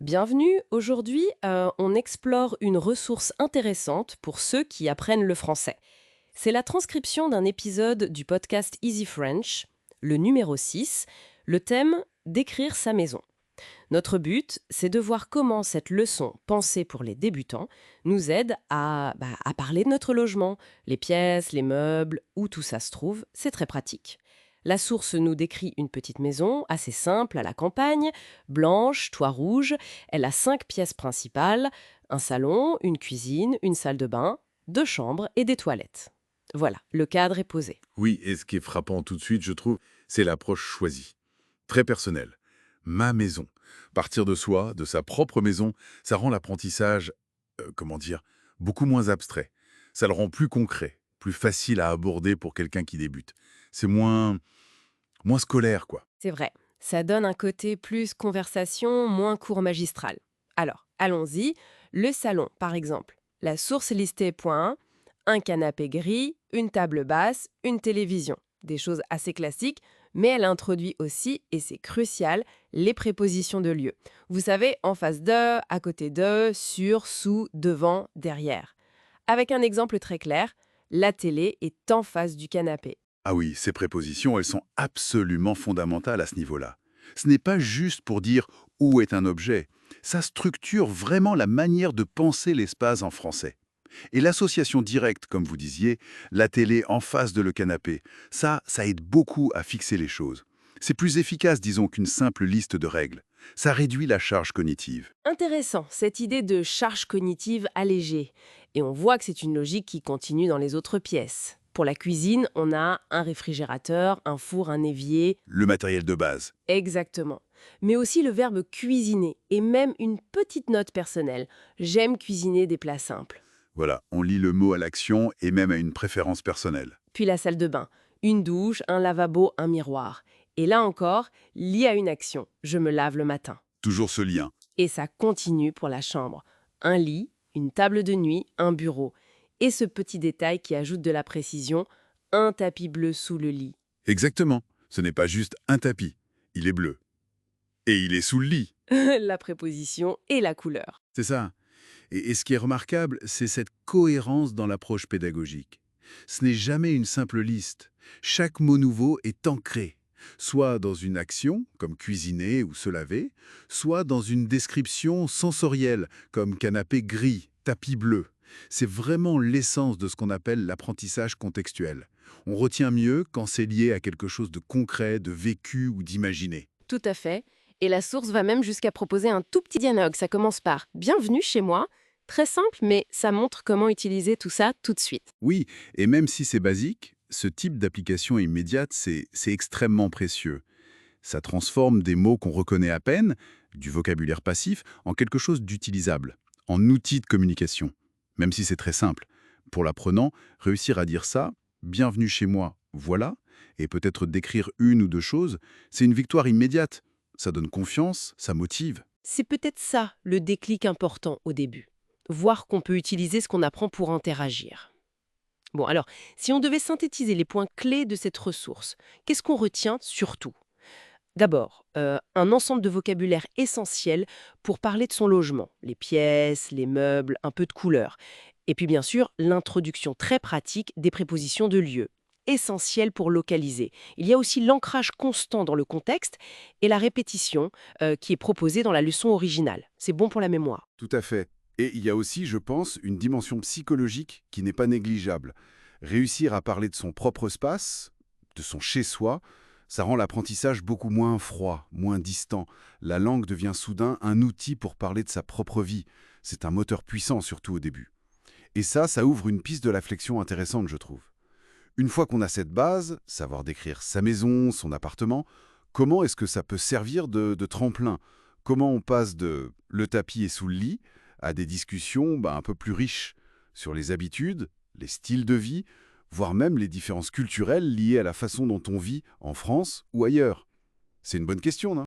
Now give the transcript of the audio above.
Bienvenue, aujourd'hui on explore une ressource intéressante pour ceux qui apprennent le français. C'est la transcription d'un épisode du podcast Easy French, le numéro 6, le thème «Décrire sa maison». Notre but, c'est de voir comment cette leçon pensée pour les débutants nous aide à parler de notre logement, les pièces, les meubles, où tout ça se trouve, c'est très pratique. La source nous décrit une petite maison, assez simple, à la campagne, blanche, toit rouge. Elle a 5 pièces principales, un salon, une cuisine, une salle de bain, 2 chambres et des toilettes. Voilà, le cadre est posé. Oui, et ce qui est frappant tout de suite, je trouve, c'est l'approche choisie. Très personnelle. Ma maison. Partir de soi, de sa propre maison, ça rend l'apprentissage, comment dire, beaucoup moins abstrait. Ça le rend plus concret, plus facile à aborder pour quelqu'un qui débute. C'est moins scolaire, quoi. C'est vrai, ça donne un côté plus conversation, moins cours magistral. Alors, allons-y. Le salon, par exemple. La source listée point 1, un canapé gris, une table basse, une télévision. Des choses assez classiques, mais elle introduit aussi, et c'est crucial, les prépositions de lieu. Vous savez, en face de, à côté de, sur, sous, devant, derrière. Avec un exemple très clair, la télé est en face du canapé. Ah oui, ces prépositions, elles sont absolument fondamentales à ce niveau-là. Ce n'est pas juste pour dire où est un objet. Ça structure vraiment la manière de penser l'espace en français. Et l'association directe, comme vous disiez, la télé en face de le canapé, ça aide beaucoup à fixer les choses. C'est plus efficace, disons, qu'une simple liste de règles. Ça réduit la charge cognitive. Intéressant, cette idée de charge cognitive allégée. Et on voit que c'est une logique qui continue dans les autres pièces. Pour la cuisine, on a un réfrigérateur, un four, un évier. Le matériel de base. Exactement. Mais aussi le verbe cuisiner et même une petite note personnelle. J'aime cuisiner des plats simples. Voilà, on lit le mot à l'action et même à une préférence personnelle. Puis la salle de bain. Une douche, un lavabo, un miroir. Et là encore, lié à une action. Je me lave le matin. Toujours ce lien. Et ça continue pour la chambre. Un lit, une table de nuit, un bureau. Et ce petit détail qui ajoute de la précision, un tapis bleu sous le lit. Exactement. Ce n'est pas juste un tapis. Il est bleu. Et il est sous le lit. La préposition et la couleur. C'est ça. Et ce qui est remarquable, c'est cette cohérence dans l'approche pédagogique. Ce n'est jamais une simple liste. Chaque mot nouveau est ancré, soit dans une action, comme cuisiner ou se laver, soit dans une description sensorielle, comme canapé gris, tapis bleu. C'est vraiment l'essence de ce qu'on appelle l'apprentissage contextuel. On retient mieux quand c'est lié à quelque chose de concret, de vécu ou d'imaginé. Tout à fait. Et la source va même jusqu'à proposer un tout petit dialogue. Ça commence par «Bienvenue chez moi». Très simple, mais ça montre comment utiliser tout ça tout de suite. Oui, et même si c'est basique, ce type d'application immédiate, c'est extrêmement précieux. Ça transforme des mots qu'on reconnaît à peine, du vocabulaire passif, en quelque chose d'utilisable, en outil de communication, même si c'est très simple. Pour l'apprenant, réussir à dire ça, bienvenue chez moi, voilà, et peut-être décrire une ou deux choses, c'est une victoire immédiate. Ça donne confiance, ça motive. C'est peut-être ça le déclic important au début. Voir qu'on peut utiliser ce qu'on apprend pour interagir. Bon, alors, si on devait synthétiser les points clés de cette ressource, qu'est-ce qu'on retient surtout? D'abord, un ensemble de vocabulaire essentiel pour parler de son logement, les pièces, les meubles, un peu de couleur. Et puis bien sûr, l'introduction très pratique des prépositions de lieu, essentielle pour localiser. Il y a aussi l'ancrage constant dans le contexte et la répétition qui est proposée dans la leçon originale. C'est bon pour la mémoire. Tout à fait. Et il y a aussi, je pense, une dimension psychologique qui n'est pas négligeable. Réussir à parler de son propre espace, de son chez-soi, ça rend l'apprentissage beaucoup moins froid, moins distant. La langue devient soudain un outil pour parler de sa propre vie. C'est un moteur puissant, surtout au début. Et ça ouvre une piste de réflexion intéressante, je trouve. Une fois qu'on a cette base, savoir décrire sa maison, son appartement, comment est-ce que ça peut servir de tremplin? Comment on passe de «le tapis est sous le lit» à des discussions un peu plus riches sur les habitudes, les styles de vie, voire même les différences culturelles liées à la façon dont on vit en France ou ailleurs? C'est une bonne question, non?